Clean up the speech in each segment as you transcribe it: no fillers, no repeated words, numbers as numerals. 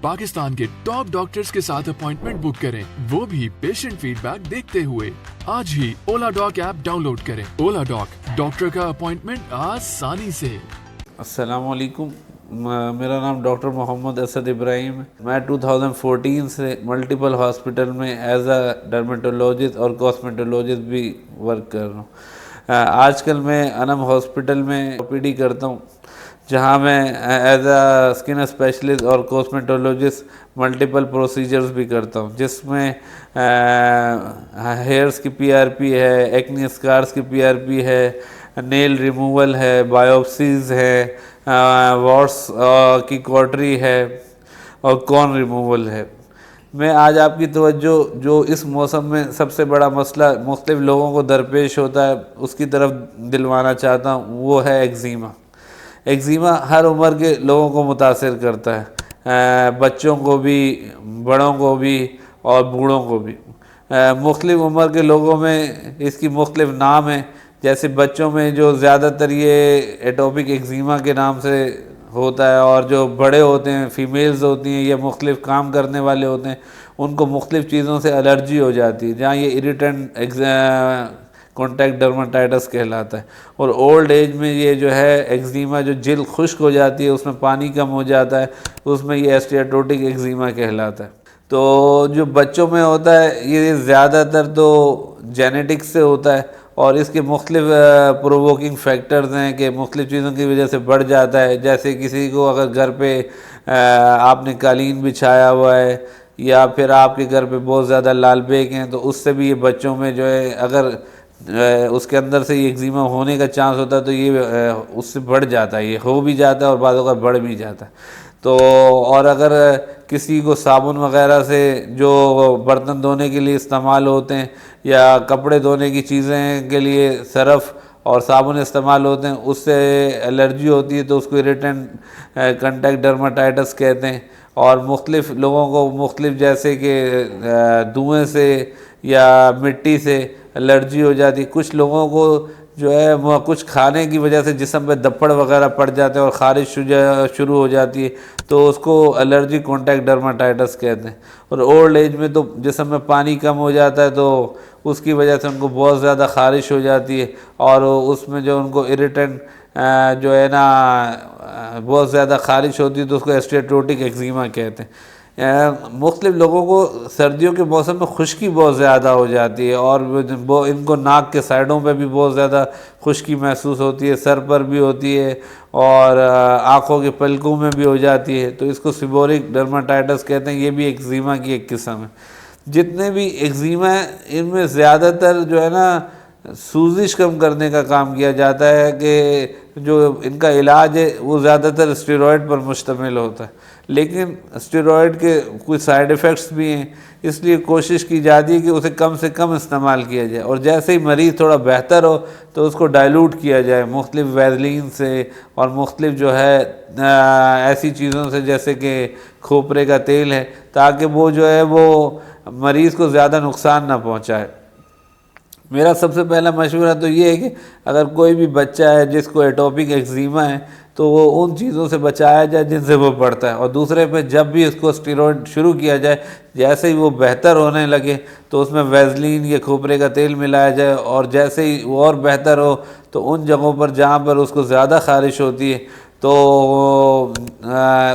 पाकिस्तान के top doctors के साथ अपॉइंटमेंट बुक करें, वो भी पेशेंट फीडबैक देखते हुए। आज ही ओला डॉक ऐप डाउनलोड करें। ओला डॉक, डॉक्टर का अपॉइंटमेंट आसानी से। अस्सलाम वालेकुम, मेरा नाम डॉक्टर मोहम्मद असद इब्राहिम है। मैं 2014 से मल्टीपल हॉस्पिटल में एज अ डर्मेटोलॉजिस्ट और कॉस्मेटोलॉजिस्ट भी वर्क कर रहा हूँ। आजकल मैं अनम हॉस्पिटल में ओपीडी करता हूँ, जहाँ मैं एज अ स्किन स्पेशलिस्ट और कॉस्मेटोलॉजिस्ट मल्टीपल प्रोसीजर्स भी करता हूँ, जिसमें हेयर्स की पीआरपी है, एक्ने स्कार्स की पीआरपी है, नेल रिमूवल है, बायोप्सीज है, वॉट्स की कॉटरी है और कॉर्न रिमूवल है। मैं आज आपकी तवज्जो जो इस मौसम में सबसे बड़ा मसला मुख्तलिफ लोगों को दरपेश होता है उसकी तरफ दिलवाना चाहता हूँ, वो है एक्ज़ीमा। एक्ज़ीमा हर उम्र के लोगों को मुतासिर करता है, बच्चों को भी, बड़ों को भी और बूढ़ों को भी। मुख्तलिफ उम्र के लोगों में इसकी मुख्तलिफ नाम हैं। जैसे बच्चों में जो ज़्यादातर ये एटोपिक एक्ज़ीमा के नाम से होता है, और जो बड़े होते हैं, फीमेल्स होती हैं या मुख्तलिफ काम करने वाले होते हैं, उनको मुख्तलिफ चीज़ों से एलर्जी हो जाती है, जहाँ ये इरिटेंट कॉन्टैक्ट डर्माटाइटिस कहलाता है। और ओल्ड एज में ये जो है एक्ज़ीमा, जो जिल्द खुश्क हो जाती है, उसमें पानी कम हो जाता है, उसमें ये स्टेटोटिक एक्ज़ीमा कहलाता है। तो जो बच्चों में होता है ये ज़्यादातर तो जेनेटिक्स से होता है, और इसके मुख्तलिफ प्रोवोकिंग फैक्टर्स हैं कि मुख्तलिफ चीज़ों की वजह से बढ़ जाता है। जैसे किसी को अगर घर पे आपने कालीन बिछाया हुआ है, या फिर आपके घर पे बहुत ज़्यादा लाल बेग हैं, तो उससे भी ये बच्चों में जो है अगर उसके अंदर से ये एक्ज़ीमा होने का चांस होता है, तो ये उससे बढ़ जाता है, ये हो भी जाता है और बाज़ औक़ात बढ़ भी जाता है। तो और अगर किसी को साबुन वग़ैरह से जो बर्तन धोने के लिए इस्तेमाल होते हैं, या कपड़े धोने की चीज़ें के लिए सरफ़ और साबुन इस्तेमाल होते हैं, उससे एलर्जी होती है, तो उसको इरिटेंट कॉन्टैक्ट डर्माटाइटिस कहते हैं। और मुख्तलिफ़ लोगों को मुख्तलिफ़, जैसे कि धुएँ से या मिट्टी से एलर्जी हो जाती है। कुछ लोगों को जो है वो कुछ खाने की वजह से जिस्म पे दप्पड़ वगैरह पड़ जाते हैं और ख़ारिश शुरू हो जाती है, तो उसको एलर्जी कॉन्टैक्ट डर्माटाइटिस कहते हैं। और ओल्ड एज में तो जिस्म में पानी कम हो जाता है, तो उसकी वजह से उनको बहुत ज़्यादा ख़ारिश हो जाती है, और उसमें जो उनको इरिटेंट जो है ना बहुत ज़्यादा ख़ारिश होती है, तो उसको स्टेटोटिक एक्ज़ीमा कहते हैं। मुख्तलिफ लोगों को सर्दियों के मौसम में खुश्की बहुत ज़्यादा हो जाती है, और वो इनको नाक के साइडों पे भी बहुत ज़्यादा खुश्की महसूस होती है, सर पर भी होती है, और आँखों के पलकों में भी हो जाती है। तो इसको सीबोरिक डर्माटाइटिस कहते हैं। ये भी एक्ज़ीमा की एक किस्म है। जितने भी एक्ज़ीमा हैं, इनमें ज़्यादातर जो है ना सूजिश कम करने का काम किया जाता है, कि जो इनका इलाज है वो ज़्यादातर स्टेरॉयड पर मुश्तमिल होता है। लेकिन स्टेरॉयड के कुछ साइड इफ़ेक्ट्स भी हैं, इसलिए कोशिश की जाती है कि उसे कम से कम इस्तेमाल किया जाए, और जैसे ही मरीज़ थोड़ा बेहतर हो तो उसको डाइल्यूट किया जाए मुख्तलिफ वैज़लीन से, और मुख्तलिफ जो है ऐसी चीज़ों से जैसे कि खोपरे का तेल है, ताकि वो जो है वो मरीज़ को ज़्यादा नुकसान ना पहुँचाए। मेरा सबसे पहला मशवरा तो ये है कि अगर कोई भी बच्चा है जिसको एटोपिक एक्ज़ीमा है, तो वो उन चीज़ों से बचाया जाए जिनसे वो पड़ता है, और दूसरे पे जब भी उसको स्टेरॉइड शुरू किया जाए, जैसे ही वो बेहतर होने लगे तो उसमें वैज़लीन या खोपरे का तेल मिलाया जाए, और जैसे ही वो और बेहतर हो तो उन जगहों पर जहाँ पर उसको ज़्यादा ख़ारिश होती है, तो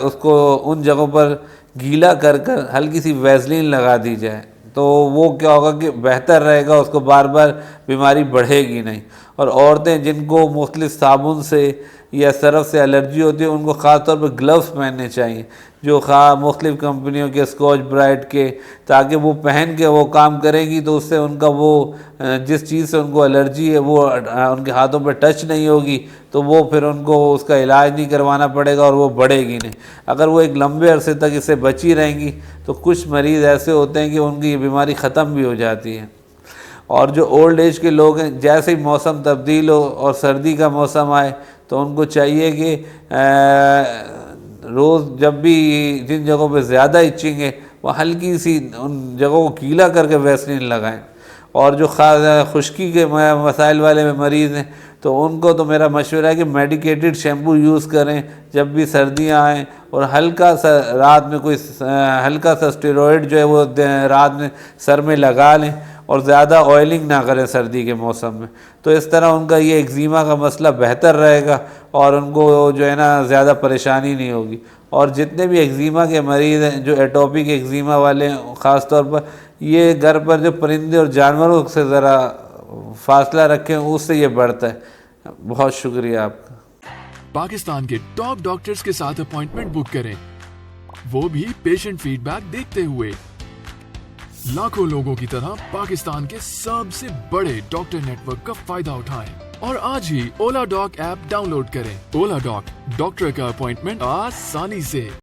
उसको उन जगहों पर गीला कर कर हल्की सी वैज़लीन लगा दी जाए। तो वो क्या होगा कि बेहतर रहेगा, उसको बार बार बीमारी बढ़ेगी नहीं। और औरतें जिनको मुख्तलिफ साबुन से या सरफ़ से एलर्जी होती है, उनको ख़ास तौर पर ग्लव्स पहनने चाहिए, जो मुख्तलिफ कंपनियों के, स्कॉच ब्राइट के, ताकि वो पहन के वो काम करेंगी, तो उससे उनका वो जिस चीज़ से उनको एलर्जी है वो उनके हाथों पर टच नहीं होगी, तो वो फिर उनको उसका इलाज नहीं करवाना पड़ेगा और वो बढ़ेगी नहीं। अगर वो एक लंबे अरसे तक इससे बची रहेंगी, तो कुछ मरीज़ ऐसे होते हैं कि उनकी ये बीमारी ख़त्म भी हो जाती है। और जो ओल्ड एज के लोग हैं, जैसे ही मौसम तब्दील हो और सर्दी का मौसम आए, तो उनको चाहिए कि रोज़ जब भी जिन जगहों पे ज़्यादा इचिंग है, वह हल्की सी उन जगहों को गीला करके वैसलीन लगाएं। और जो खुश्की के मसाइल वाले मरीज़ हैं, तो उनको तो मेरा मशवरा है कि मेडिकेटेड शैम्पू यूज़ करें जब भी सर्दियाँ आएँ, اور ہلکا سا رات میں کوئی ہلکا سا اسٹیرائڈ جو ہے وہ رات میں سر میں لگا لیں اور زیادہ آئلنگ نہ کریں سردی کے موسم میں، تو اس طرح ان کا یہ ایگزیما کا مسئلہ بہتر رہے گا اور ان کو جو ہے نا زیادہ پریشانی نہیں ہوگی۔ اور جتنے بھی ایگزیما کے مریض ہیں جو ایٹوپک ایگزیما والے ہیں، خاص طور پر یہ گھر پر جو پرندے اور جانوروں سے ذرا فاصلہ رکھیں، اس سے یہ بڑھتا ہے۔ بہت شکریہ آپ کا۔ پاکستان کے ٹاپ ڈاکٹرز کے ساتھ اپوائنٹمنٹ بک کریں، وہ بھی پیشنٹ فیڈ بیک دیکھتے ہوئے۔ لاکھوں لوگوں کی طرح پاکستان کے سب سے بڑے ڈاکٹر نیٹ ورک کا فائدہ اٹھائیں اور آج ہی اولا ڈاک ایپ ڈاؤن لوڈ کریں۔ اولا ڈاک، ڈاکٹر کا اپوائنٹمنٹ آسانی سے۔